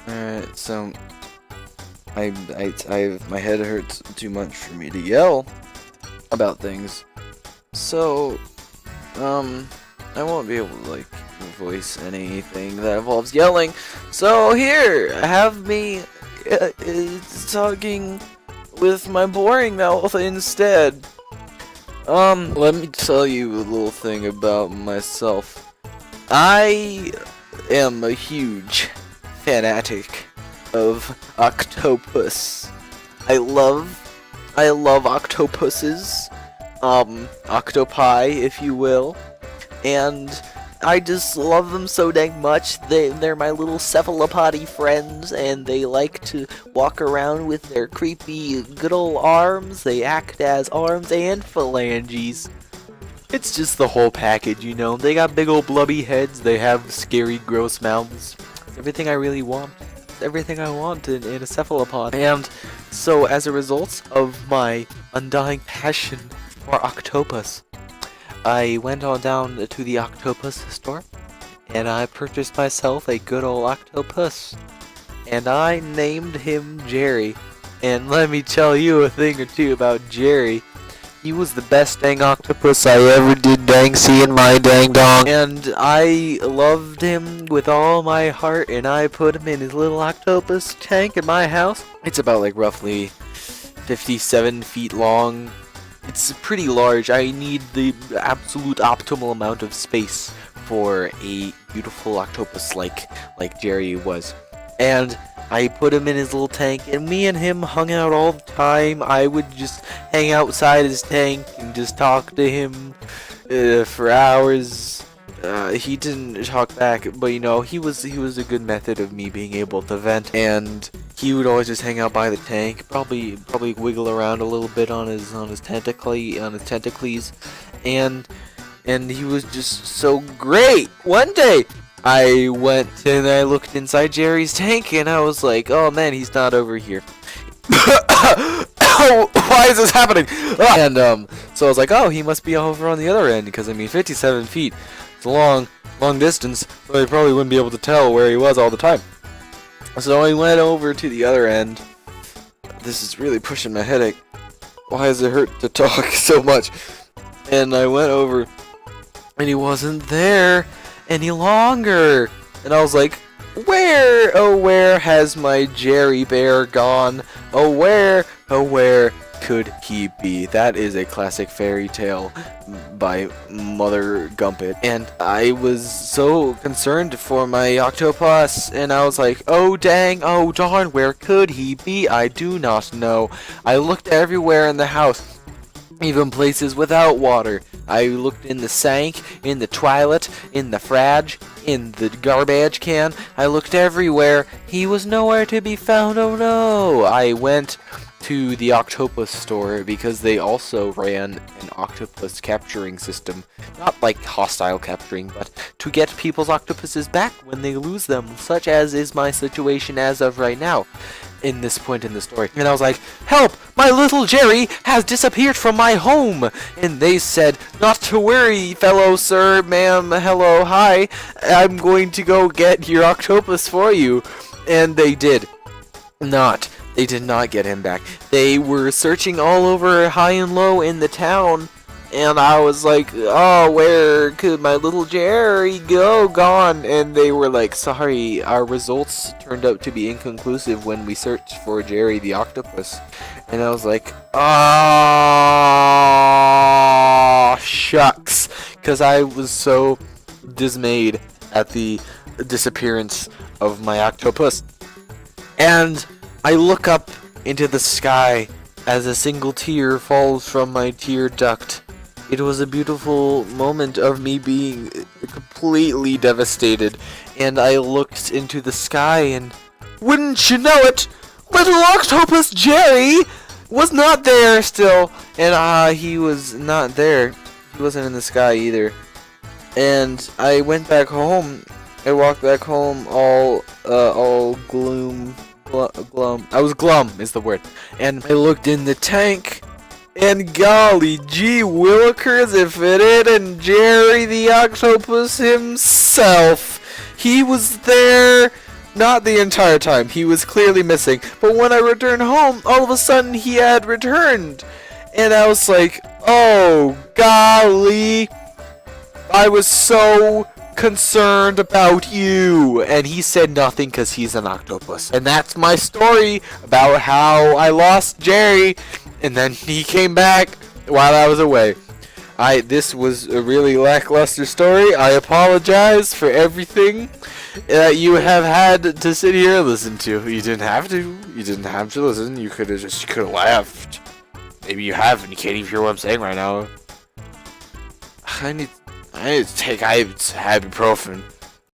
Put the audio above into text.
Alright, so my head hurts too much for me to yell about things. So, I won't be able to, like, voice anything that involves yelling. So here, have me talking with my boring mouth instead. Let me tell you a little thing about myself. I am a huge fanatic of Octopus. I love octopuses, octopi, if you will, and I just love them so dang much. They're my little cephalopody friends, and they like to walk around with their creepy good ol' arms. They act as arms and phalanges. It's just the whole package, you know. They got big ol' blubby heads, they have scary, gross mouths. It's everything I really want. It's everything I want in a cephalopod. And so, as a result of my undying passion for Octopus, I went on down to the Octopus store, and I purchased myself a good ol' octopus. And I named him Jerry. And let me tell you a thing or two about Jerry. He was the best dang octopus I ever did dang see in my dang dong. And I loved him with all my heart, and I put him in his little octopus tank in my house. It's about like roughly 57 feet long. It's pretty large. I need the absolute optimal amount of space for a beautiful octopus like Jerry was. And I put him in his little tank, and me and him hung out all the time. I would just hang outside his tank and just talk to him for hours. He didn't talk back, but you know, he was a good method of me being able to vent. And he would always just hang out by the tank, probably wiggle around a little bit on his tentacles, and he was just so great. One day, I went and I looked inside Jerry's tank, and I was like, oh man, he's not over here. Why is this happening? And so I was like, oh, he must be over on the other end, because I mean, 57 feet, it's a long distance, so I probably wouldn't be able to tell where he was all the time. So I went over to the other end. This is really pushing my headache. Why does it hurt to talk so much? And I went over, and he wasn't there any longer. And I was like, where, oh where has my Jerry Bear gone? Oh where could he be? That is a classic fairy tale by Mother Gumpet. And I was so concerned for my octopus, and I was like, oh dang, oh darn, where could he be? I do not know. I looked everywhere in the house, even places without water. I looked in the sink, in the toilet, in the fridge, in the garbage can. I looked everywhere. He was nowhere to be found. Oh no! I went to the Octopus store because they also ran an octopus capturing system. Not like hostile capturing, but to get people's octopuses back when they lose them, such as is my situation as of right now, in this point in the story. And I was like, help! My little Jerry has disappeared from my home! And they said, not to worry, fellow sir, ma'am, hello, hi, I'm going to go get your octopus for you. And they did not. They did not get him back. They were searching all over high and low in the town, and I was like, oh, where could my little Jerry go? Gone. And they were like, sorry, our results turned out to be inconclusive when we searched for Jerry the octopus. And I was like, oh, shucks, because I was so dismayed at the disappearance of my octopus. And I look up into the sky as a single tear falls from my tear duct. It was a beautiful moment of me being completely devastated, and I looked into the sky, and wouldn't you know it, little octopus Jerry was not there still. And he was not there. He wasn't in the sky either. And I went back home. I walked back home all glum. I was glum is the word. And I looked in the tank, and golly gee willikers if it isn't Jerry the octopus himself. He was there Not the entire time. He was clearly missing. But when I returned home, all of a sudden he had returned. And I was like, oh, golly. I was so concerned about you. And he said nothing because he's an octopus. And that's my story about how I lost Jerry. And then he came back while I was away. This was a really lackluster story. I apologize for everything that you have had to sit here and listen to. You didn't have to. You didn't have to listen. You could have left. Maybe you have and you can't even hear what I'm saying right now. I need to take ibuprofen.